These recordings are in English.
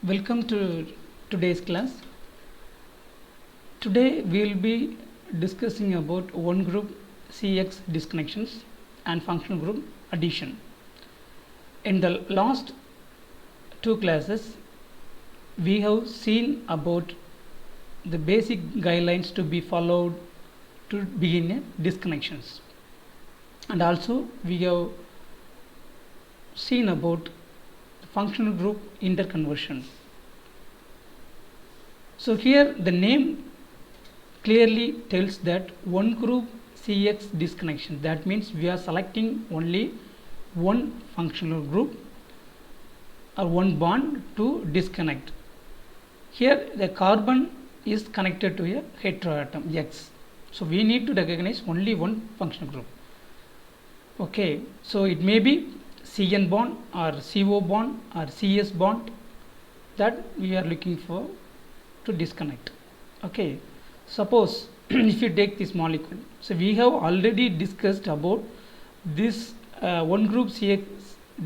Welcome to today's class. Today we will be discussing about one group CX disconnections and functional group addition. In the last two classes we have seen about the basic guidelines to be followed to begin disconnections, and also we have seen about the functional group interconversion. So here the name clearly tells that one group CX disconnection. That means we are selecting only one functional group or one bond to disconnect. Here the carbon is connected to a heteroatom X. So we need to recognize only one functional group. Okay, so it may be CN bond or CO bond or CS bond that we are looking for to disconnect. Okay, suppose if you take this molecule, so we have already discussed about this one group CX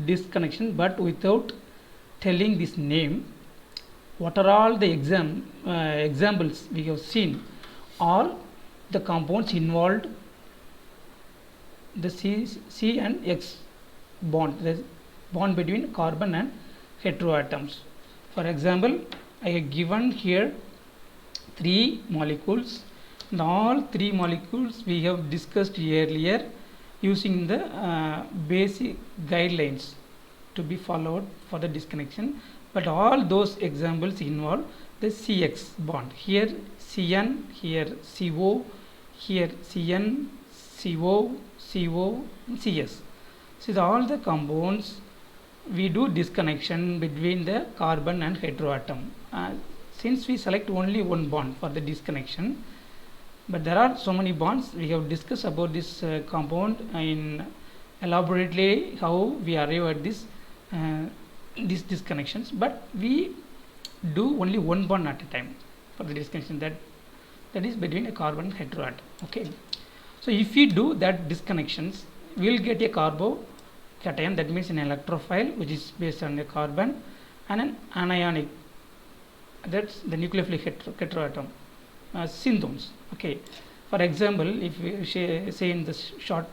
disconnection, but without telling this name. What are all the examples we have seen? All the compounds involved the C and X bond, the bond between carbon and heteroatoms. For example, I have given here three molecules, and all three molecules we have discussed earlier using the basic guidelines to be followed for the disconnection, but all those examples involve the CX bond. Here CN, here CO, here CN, CO, CO, CS. So all the compounds we do disconnection between the carbon and heteroatom. Since we select only one bond for the disconnection, but there are so many bonds, we have discussed about this compound in elaborately how we arrive at this these disconnections, but we do only one bond at a time for the disconnection, that is between a carbon and heteroatom. Okay, so if we do that disconnections, we will get a carbocation, that means an electrophile which is based on a carbon, and an anionic, that's the nucleophilic heteroatom, synthons. Okay, for example, if we say in this short,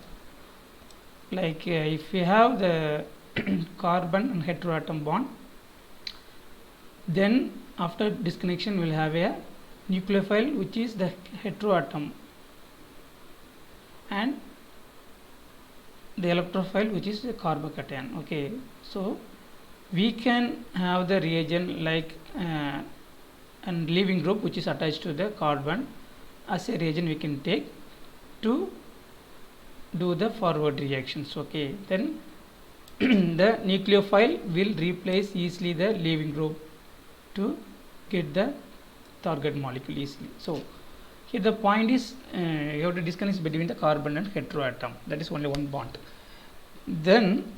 like if we have the carbon and heteroatom bond, then after disconnection we will have a nucleophile which is the heteroatom, and the electrophile which is the carbocation. Okay, so we can have the reagent like and leaving group which is attached to the carbon as a reagent we can take to do the forward reactions. Okay, then the nucleophile will replace easily the leaving group to get the target molecule easily. So here the point is you have to disconnect between the carbon and heteroatom, that is only one bond. Then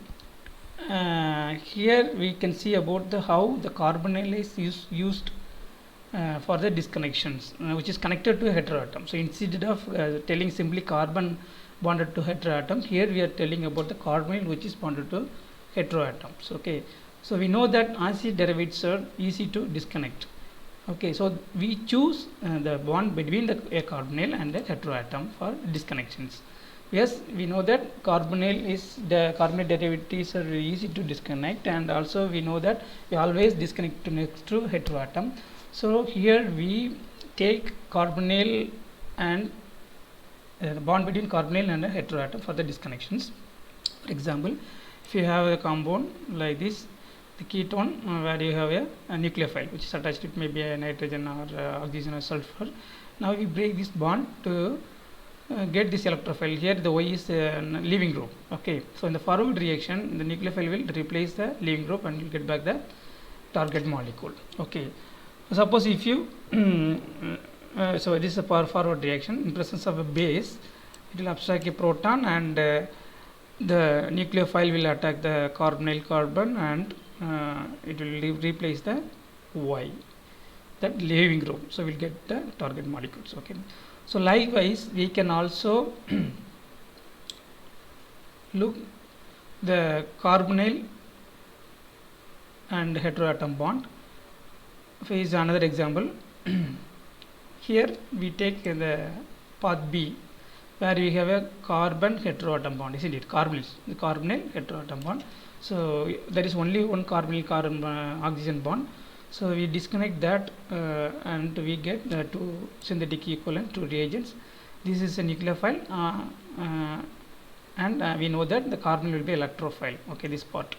here we can see about the how the carbonyl is used for the disconnections, which is connected to a heteroatom. So instead of telling simply carbon bonded to heteroatom, here we are telling about the carbonyl which is bonded to heteroatoms. Okay, so we know that acid derivatives are easy to disconnect. Okay, so we choose the bond between a carbonyl and the heteroatom for disconnections. Yes, we know that carbonyl is the carbonyl derivatives are easy to disconnect, and also we know that we always disconnect to next to heteroatom. So here we take carbonyl and the bond between carbonyl and a heteroatom for the disconnections. For example, if you have a compound like this, the ketone where you have a nucleophile which is attached to it, maybe a nitrogen or oxygen or sulfur. Now we break this bond to get this electrophile. Here the Y is leaving group. Okay, so in the forward reaction the nucleophile will replace the leaving group and you get back the target molecule. Okay, suppose if you so this is a forward reaction. In presence of a base, it will abstract a proton, and the nucleophile will attack the carbonyl carbon, and it will replace the Y, that leaving group. So we will get the target molecules. Okay, so likewise we can also look the carbonyl and heteroatom bond. is another example. Here we take the path B, where we have a carbon heteroatom bond, isn't it? Carbonyl, the carbonyl heteroatom bond. So there is only one carbonyl carbon oxygen bond. So we disconnect that and we get the two synthetic equivalent, two reagents. This is a nucleophile, and we know that the carbonyl will be electrophile. Okay, this part.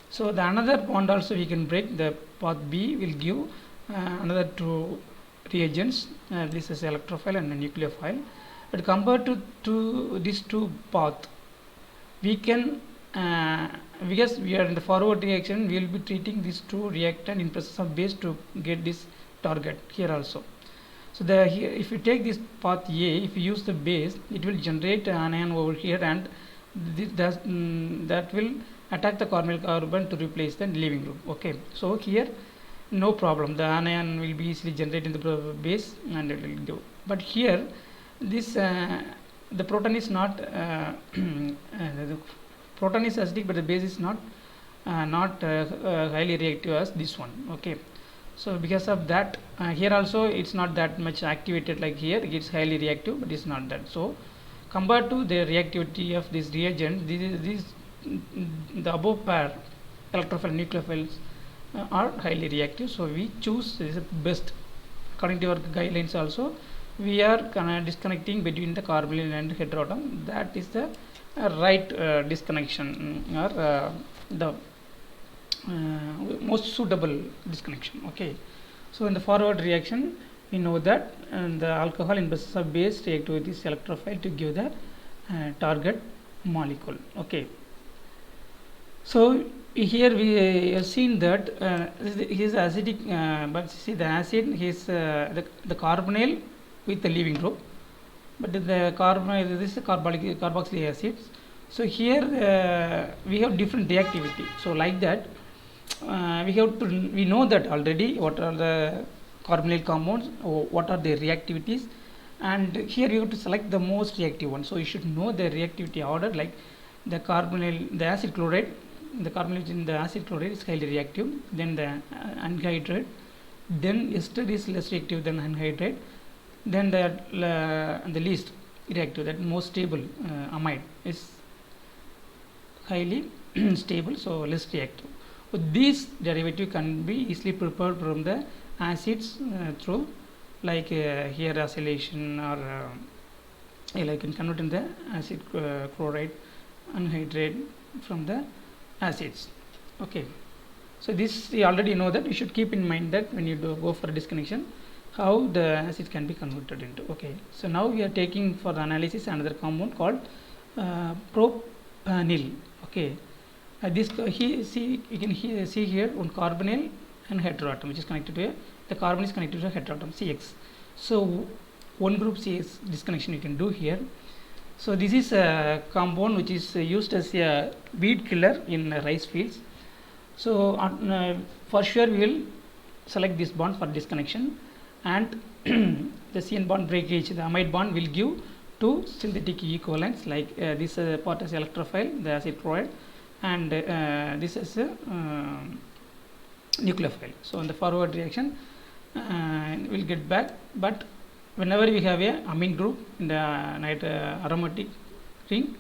So the another bond also we can break. The path B will give another two reagents. This is electrophile and a nucleophile. But compared to these two paths, we can because we are in the forward reaction, we will be treating these two reactant in presence of base to get this target here also. So here, if you take this path A, if you use the base, it will generate an anion over here, and that will attack the carbonyl carbon to replace the leaving group. Okay, so here no problem, the anion will be easily generated in the base and it will do. But here this the proton is not the proton is acidic, but the base is not highly reactive as this one. Okay, so because of that, here also it's not that much activated like here. It's highly reactive, but it's not that. So compared to the reactivity of this reagent, the above pair electrophile nucleophiles are highly reactive. So we choose this best according to our guidelines. Also we are disconnecting between the carbonyl and heteroatom. That is the right disconnection, or the most suitable disconnection. Okay, so in the forward reaction, we know that the alcohol in presence of base react with this electrophile to give the target molecule. Okay, so here we have seen that his acidic, but see the acid is the carbonyl with the leaving group, but the carbon, this is carboxylic acids. So here we have different reactivity. So like that, we know that already what are the carbonyl compounds, or what are their reactivities, and here you have to select the most reactive one. So you should know the reactivity order, like the carbonyl, the acid chloride, the carbonyl in the acid chloride is highly reactive, then the anhydride, then ester is less reactive than anhydride, then the least reactive, that most stable amide is highly stable, so less reactive. So these derivative can be easily prepared from the acids through like here acylation, or like can convert in the acid chloride, anhydride from the acids. Okay, so this you already know that. You should keep in mind that when you go for a disconnection, how the acids can be converted into. Okay, so now we are taking for the analysis another compound called propanil. Okay, this you can see here one carbonyl and heteroatom which is connected to the carbon is connected to a heteroatom CX. So one group CX disconnection you can do here. So this is a compound which is used as a weed killer in rice fields. So for sure we will select this bond for disconnection, and the CN bond breakage, the amide bond will give two synthetic equivalents, like this part is electrophile, the acid chloride, and this is a nucleophile. So in the forward reaction we'll get back, but whenever we have a amine group in the aromatic ring,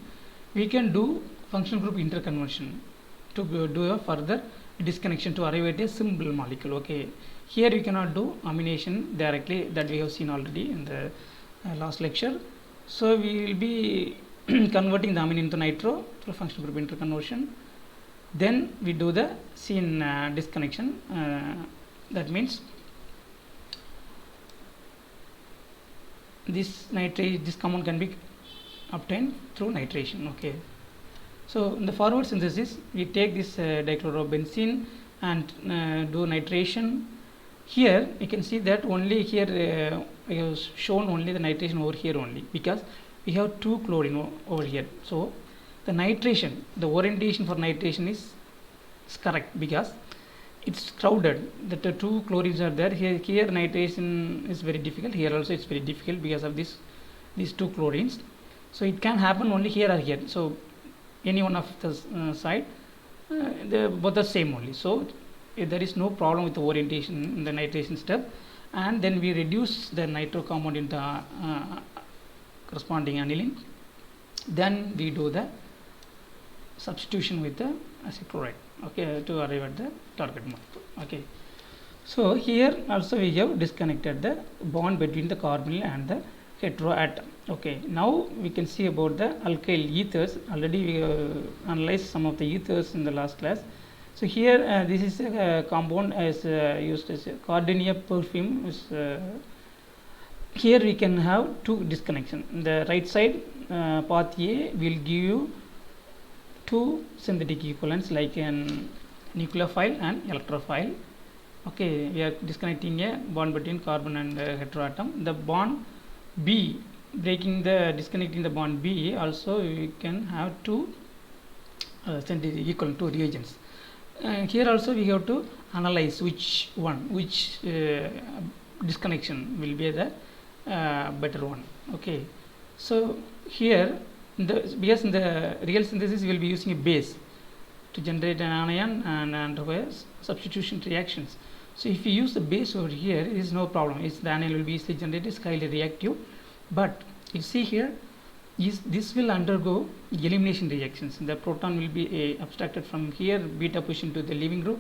we can do functional group interconversion to do a further disconnection to arrive at a simple molecule. Okay, here we cannot do amination directly, that we have seen already in the last lecture. So we will be converting the amine into nitro through functional group interconversion. Then we do the CN disconnection. That means this compound can be obtained through nitration. Okay, so in the forward synthesis, we take this dichlorobenzene and do nitration. Here you can see that only here I have shown only the nitration over here only, because we have two chlorine over here. So the nitration, the orientation for nitration is correct, because it's crowded, that the two chlorines are there. Here nitration is very difficult, here also it's very difficult because of these two chlorines. So it can happen only here or here. So any one of the side, they both the same only. So there is no problem with the orientation in the nitration step, and then we reduce the nitro compound into corresponding aniline. Then we do the substitution with the acid chloride, okay, to arrive at the target molecule. Okay, so here also we have disconnected the bond between the carbonyl and the heteroatom. Okay, now we can see about the alkyl ethers. Already we analyzed some of the ethers in the last class. So here this is a compound as used as Gardenia perfume. Here we can have two disconnection. The right side path A will give you two synthetic equivalents like an nucleophile and electrophile. Okay, we are disconnecting a bond between carbon and heteroatom. The bond B, disconnecting the bond B, also we can have two synthetic equivalent, two reagents. Here also we have to analyze which disconnection will be the better one. Okay, so here because in the real synthesis we will be using a base to generate an anion and undergo substitution reactions. So if you use the base over here, it is no problem. The anion will be easily generated, it's highly reactive. But you see here, this will undergo elimination reactions. The proton will be abstracted from here, beta pushed into the leaving group.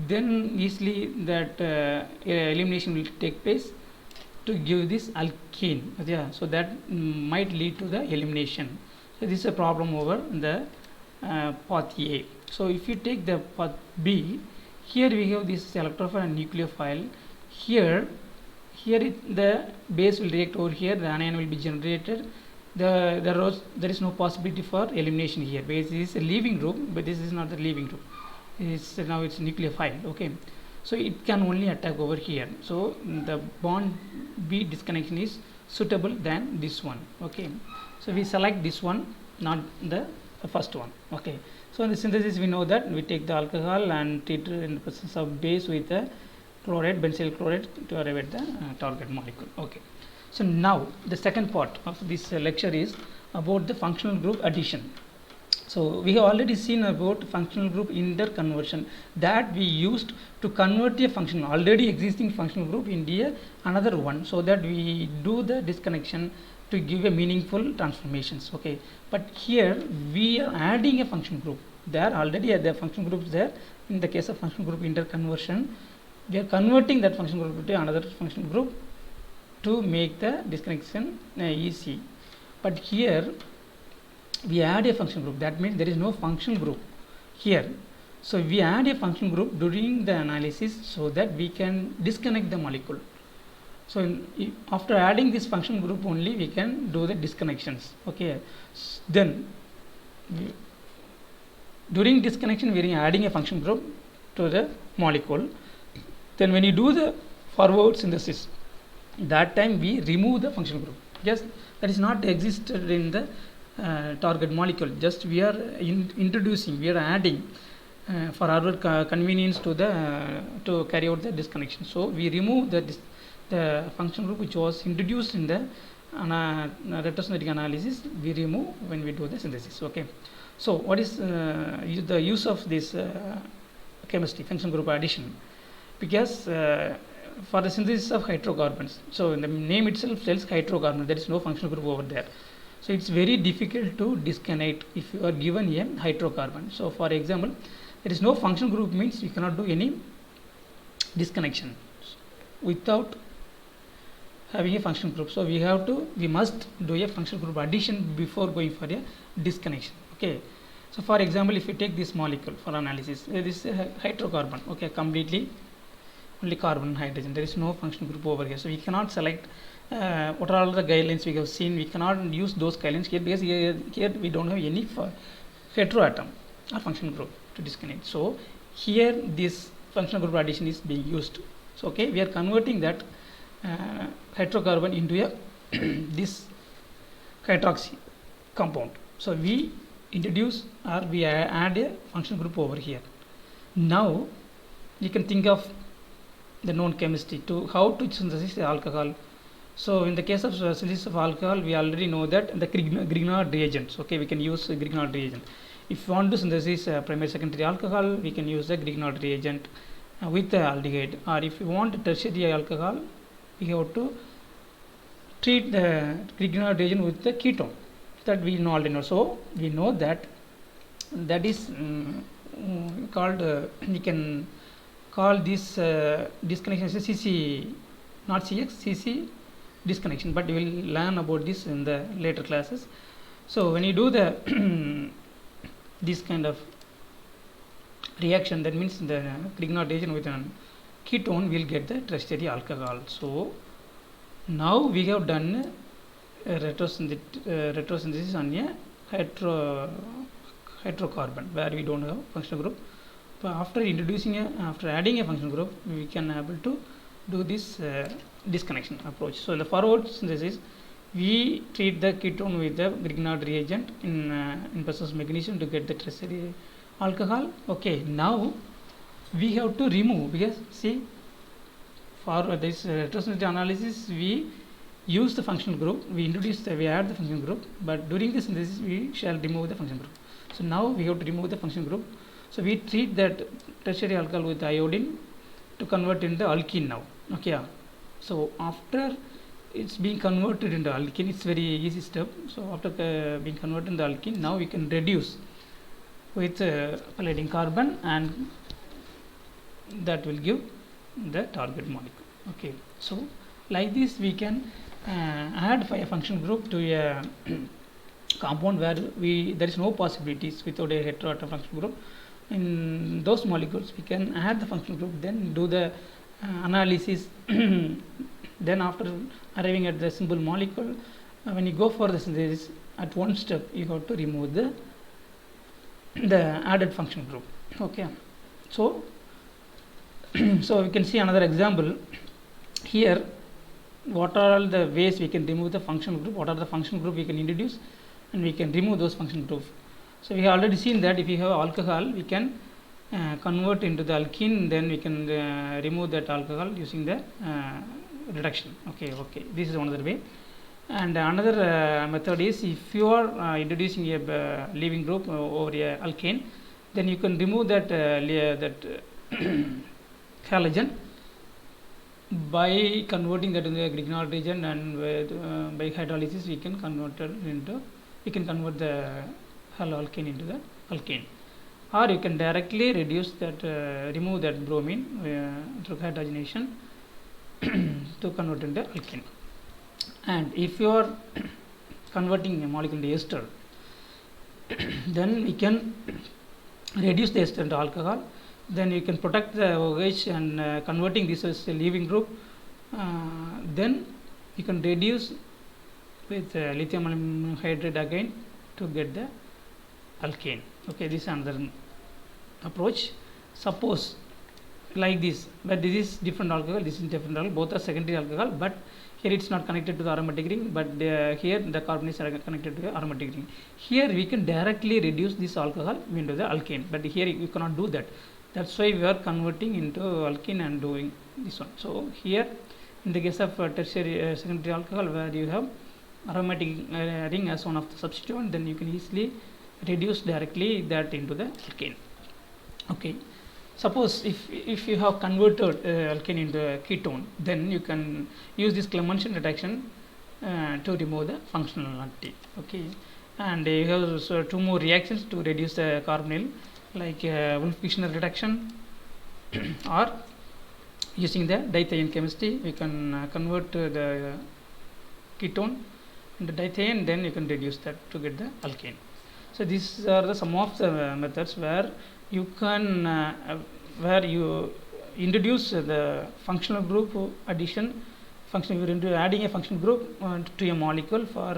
Then easily that elimination will take place to give this alkene. Yeah, so that might lead to the elimination. So this is a problem over the path A. So if you take the path B, here we have this electrophile and nucleophile. Here the base will react over here, the anion will be generated. There is no possibility for elimination here. Base is a leaving group, but this is not the leaving group. Now it's nucleophile. Okay, so it can only attack over here. So the bond B disconnection is suitable than this one. Okay, so we select this one, not the first one. Okay, so in the synthesis we know that we take the alcohol and treat it in the presence of base with the chloride, benzyl chloride, to arrive at the target molecule. Okay, so now the second part of this lecture is about the functional group addition. So we have already seen about functional group interconversion, that we used to convert a functional already existing functional group into another one, so that we do the disconnection to give a meaningful transformations. Okay, but here we are adding a function group. There already the function group is there. In the case of function group interconversion, we are converting that function group to another function group to make the disconnection easy. But here we add a function group, that means there is no function group here. So we add a function group during the analysis so that we can disconnect the molecule. So after adding this function group only we can do the disconnections. Okay, then during disconnection we are adding a function group to the molecule. Then when you do the forward synthesis, that time we remove the function group. Just that is not existed in the target molecule. Just we are introducing, we are adding for our convenience to carry out the disconnection. So we remove the function group which was introduced in the retrosynthetic analysis. We remove when we do the synthesis. Okay, so what is the use of this chemistry, function group addition? Because for the synthesis of hydrocarbons, so the name itself tells hydrocarbon, there is no functional group over there. So it's very difficult to disconnect if you are given a hydrocarbon. So for example, there is no functional group means you cannot do any disconnection without having a functional group. So we must do a functional group addition before going for a disconnection. Okay, so for example, if you take this molecule for analysis, this is a hydrocarbon. Okay, completely only carbon and hydrogen, there is no functional group over here. So we cannot select what are all the guidelines we have seen. We cannot use those guidelines here because here we don't have any heteroatom or functional group to disconnect. So here this functional group addition is being used. So okay, we are converting that hydrocarbon into a this hydroxy compound. So we introduce or we add a functional group over here. Now you can think of the known chemistry to how to synthesize the alcohol. So in the case of synthesis of alcohol, we already know that the Grignard reagents. Okay, we can use Grignard reagent. If you want to synthesize primary secondary alcohol, we can use the Grignard reagent. with the aldehyde, or if you want tertiary alcohol, we have to treat the Grignard reagent with the ketone, that we know already know. So we know that is called we can call this disconnection as a CC, not CX, CC disconnection, but we will learn about this in the later classes. So when you do the this kind of reaction, that means the Grignard reagent with a ketone will get the tertiary alcohol. So now we have done retrosynthesis on a hydrocarbon where we don't have functional group. But after adding a functional group, we can able to do this disconnection approach. So the forward synthesis, we treat the ketone with the Grignard reagent in process mechanism to get the tertiary alcohol. Okay, now we have to remove, because see, for this retrosynthetic analysis we use the functional group, we add the functional group, but during the synthesis we shall remove the functional group. So now we have to remove the functional group. So we treat that tertiary alcohol with iodine to convert into alkene now. Okay, so after it's being converted into alkene, it's very easy step. So after being converted into alkene, now we can reduce with palladium carbon, and that will give the target molecule. Okay, so like this we can add a functional group to a compound where there is no possibilities without a heteroatom functional group. In those molecules we can add the functional group, then do the analysis. Then after arriving at the simple molecule, when you go for the synthesis, at one step you have to remove the added functional group. Okay, so so we can see another example here. What are all the ways we can remove the functional group, what are the functional group we can introduce, and we can remove those functional groups. So we have already seen that if we have alcohol, we can convert into the alkene, then we can remove that alcohol using the reduction. Okay, this is another way. And another method is, if you are introducing a leaving group over a alkane, then you can remove that halogen by converting that into a Grignard reagent, and by hydrolysis we can convert the haloalkane into the alkane, or you can directly reduce that remove that bromine through hydrogenation to convert into alkane. And if you are converting a molecule into ester, then we can reduce the ester into alcohol, then you can protect the OH and converting this as a leaving group, then you can reduce with lithium aluminum hydride again to get the alkane. Okay, this is another approach. Suppose like this, but this is different alcohol, this is different alcohol, both are secondary alcohol, but here it's not connected to the aromatic ring, but here the carbon is connected to the aromatic ring. Here we can directly reduce this alcohol into the alkane, but here you cannot do that. That's why we are converting into alkene and doing this one. So here in the case of tertiary secondary alcohol, where you have aromatic ring as one of the substituent, then you can easily reduce directly that into the alkane. Okay, suppose if you have converted alkane into a ketone, then you can use this Clemmensen reduction to remove the functionality. Okay, and you have also two more reactions to reduce the carbonyl, like Wolff-Kishner reduction or using the dithione chemistry, we can convert the ketone into dithione, then you can reduce that to get the alkane. So these are some of the methods where you can where you introduce the functional group addition, adding a functional group to a molecule for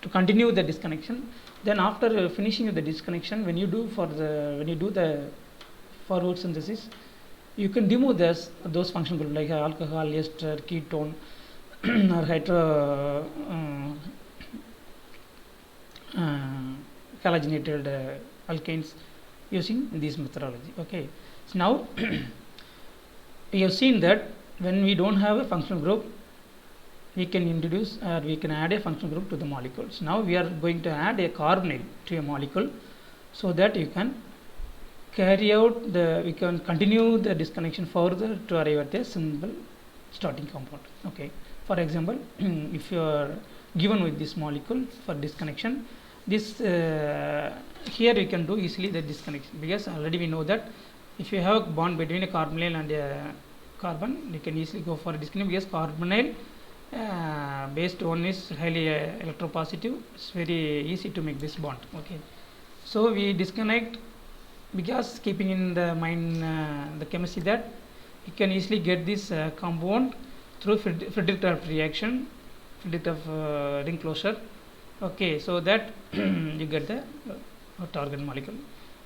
to continue the disconnection. Then after finishing the disconnection, when you do the forward synthesis, you can remove those functional groups like alcohol, ester, ketone or halogenated alkanes using this methodology. Okay, so now we have seen that when we don't have a functional group, we can introduce or we can add a functional group to the molecules. Now we are going to add a carbonyl to a molecule, so that you can carry out the, we can continue the disconnection further to arrive at a simple starting compound. Okay, for example, if you are given with this molecule for disconnection, this here you can do easily the disconnection, because already we know that if you have a bond between a carbonyl and a carbon, you can easily go for a disconnection, because carbonyl based one is highly electropositive. It's very easy to make this bond. Okay, so we disconnect, because keeping in the mind the chemistry that you can easily get this compound through Friedrich-Krafft reaction, Friedrich-Krafft ring closure. Okay, so that you get the target molecule.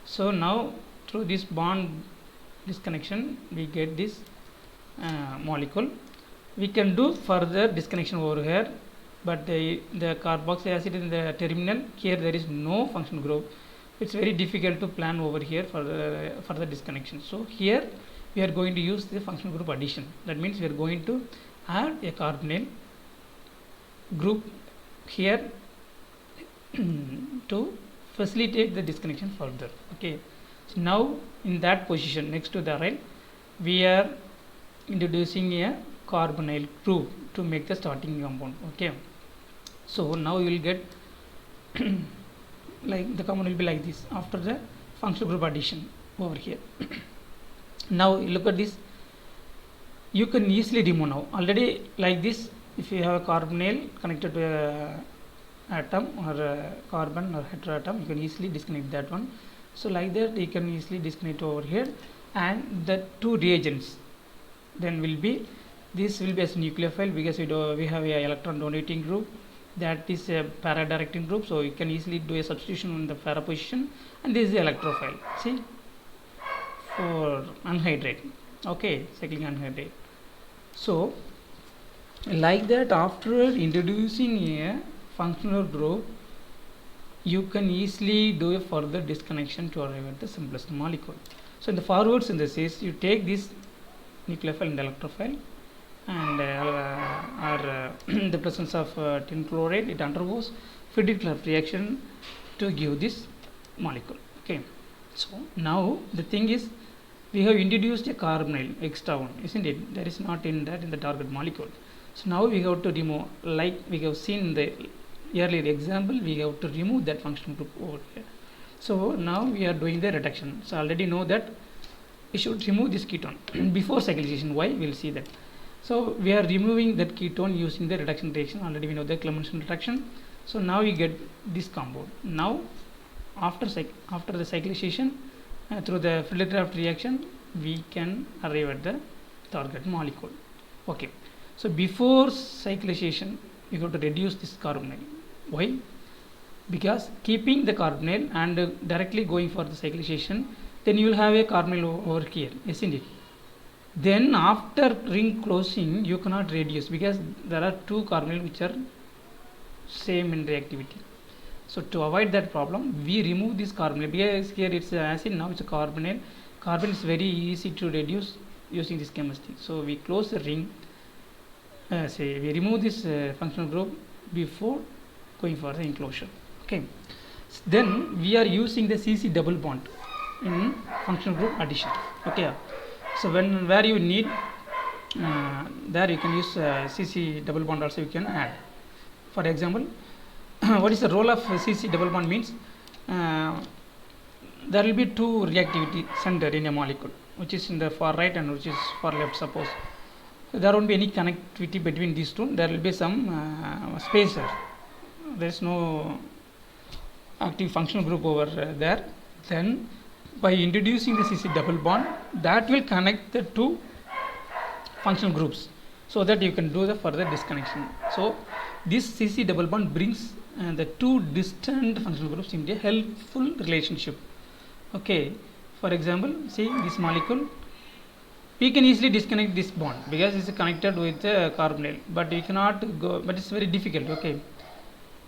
So now through this bond disconnection we get this molecule. We can do further disconnection over here, but the carboxylic acid in the terminal, here there is no functional group. It's very difficult to plan over here for the disconnection. So here we are going to use the functional group addition. That means we are going to add a carbonyl group here to facilitate the disconnection further. Okay, so now in that position next to the aryl, we are introducing a carbonyl group to make the starting compound. Okay, so now you will get like the compound will be like this after the functional group addition over here. Now look at this, you can easily remove now already like this. If you have a carbonyl connected to a atom or a carbon or heteroatom, you can easily disconnect that one. So like that you can easily disconnect over here, and the two reagents then will be, this will be as nucleophile, because we have a electron donating group, that is a para directing group, so you can easily do a substitution in the para position, and this is the electrophile, see, for anhydride. Okay, cyclic anhydride. So like that, after introducing a functional group, you can easily do a further disconnection to arrive at the simplest molecule. So in the forward synthesis, you take this nucleophile and electrophile, and in the presence of tin chloride, it undergoes Friedrich-Krafft reaction to give this molecule. Okay, so now the thing is, we have introduced a carbonyl extra one, isn't it? That is not in the target molecule. So now we have to remove, like we have seen in the earlier example, we have to remove that functional group over here. So now we are doing the reduction. So already know that we should remove this ketone before cyclization. Why? We will see that. So we are removing that ketone using the reduction reaction. Already we know the Clemmensen reduction. So now we get this compound. Now after the cyclization through the Friedrich-Krafft reaction, we can arrive at the target molecule. Okay, so before cyclization we have to reduce this carbonyl. Why? Because keeping the carbonyl and directly going for the cyclization, then you will have a carbonyl over here, isn't it? Then after ring closing you cannot reduce, because there are two carbonyl which are same in reactivity. So to avoid that problem, we remove this carbonyl, because here it's acid, now it's a carbonyl. Carbon is very easy to reduce using this chemistry. So we close the ring, we remove this functional group before going for the enclosure. Okay, then we are using the CC double bond in functional group addition. Okay, so where you need there you can use CC double bond also, you can add. For example, what is the role of CC double bond means, there will be two reactivity center in a molecule, which is in the far right and which is far left. Suppose there won't be any connectivity between these two, there will be some spacer, there is no active functional group over there. Then by introducing the CC double bond, that will connect the two functional groups, so that you can do the further disconnection. So this CC double bond brings the two distant functional groups into a helpful relationship. Okay, for example, see this molecule, we can easily disconnect this bond because it is connected with the carbonyl, but we cannot go, but it's very difficult. Okay,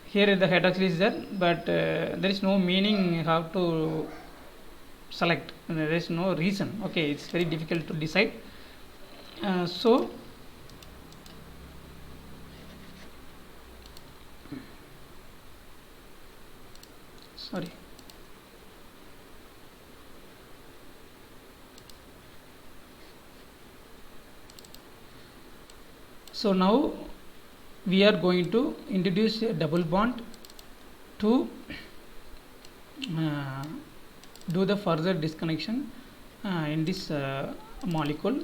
here the hydroxyl is there, but there is no meaning how to select, there is no reason. Okay, it's very difficult to decide. So sorry, So now we are going to introduce a double bond to do the further disconnection in this molecule.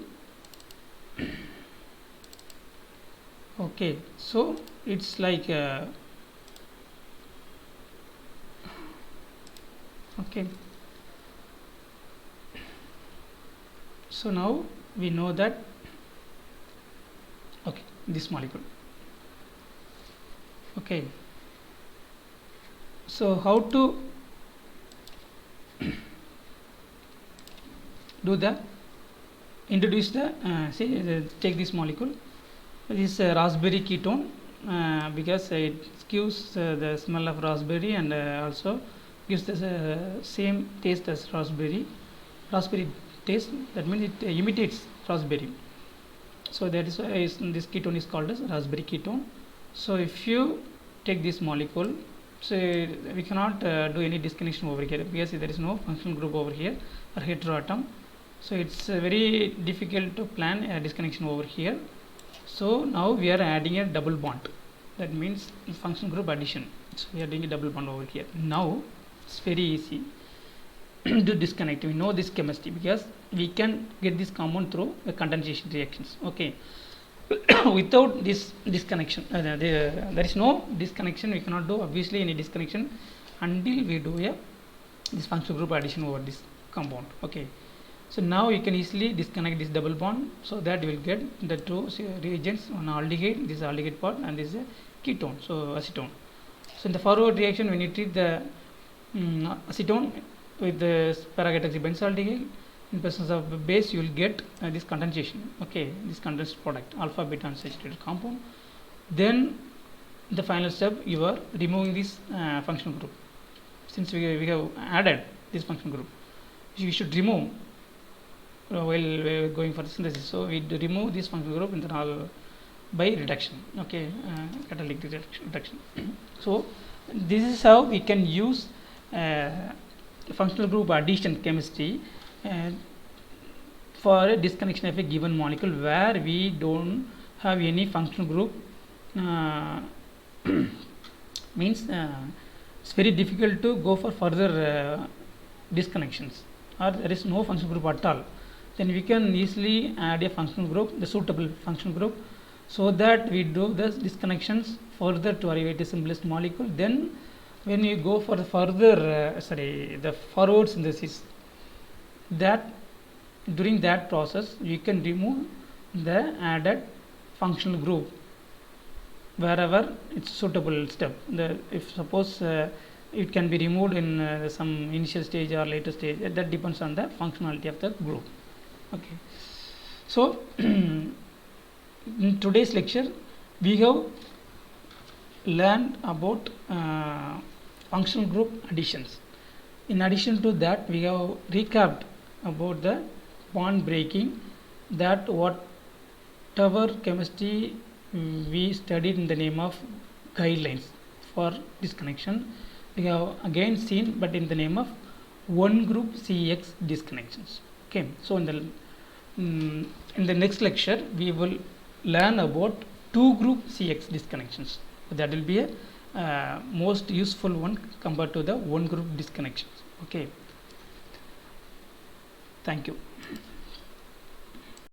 Okay, so it's like okay, so now we know that okay, this molecule. Okay, so how to do the introduce the take this molecule. This raspberry ketone because it gives the smell of raspberry and also gives the same taste as raspberry taste, that means it imitates raspberry. So that is why this ketone is called as raspberry ketone. So if you take this molecule, so we cannot do any disconnection over here because there is no functional group over here or heteroatom. So it's very difficult to plan a disconnection over here. So now we are adding a double bond, that means functional group addition. So we are doing a double bond over here. Now it's very easy to disconnect. We know this chemistry because we can get this compound through the condensation reactions. Okay, without this disconnection there is no disconnection. We cannot do obviously any disconnection until we do a this functional group addition over this compound. Okay, so now you can easily disconnect this double bond, so that you will get the two reagents, one aldehyde, this aldehyde part, and this is a ketone, so acetone. So in the forward reaction, when you treat the acetone with the para-hydroxybenzaldehyde, in presence of base, you will get this condensation. Okay, this condensed product, alpha beta unsaturated compound. Then the final step, you are removing this functional group. Since we have added this functional group, you should remove while going for the synthesis. So we remove this functional group in the all by reduction. Okay, catalytic reduction. So this is how we can use functional group addition chemistry for a disconnection of a given molecule where we don't have any functional group. Means it's very difficult to go for further disconnections, or there is no functional group at all. Then we can easily add a functional group, the suitable functional group, so that we do the disconnections further to arrive at the simplest molecule. Then when you go for the further the forward synthesis, that during that process you can remove the added functional group wherever it's suitable step. If suppose it can be removed in some initial stage or later stage, that depends on the functionality of the group. Okay, so in today's lecture we have learned about functional group additions. In addition to that, we have recapped about the bond breaking, that whatever chemistry we studied in the name of guidelines for disconnection, we have again seen, but in the name of one group CX disconnections. Okay, so in the next lecture we will learn about two group CX disconnections. That will be a most useful one compared to the one group disconnections. Okay, thank you.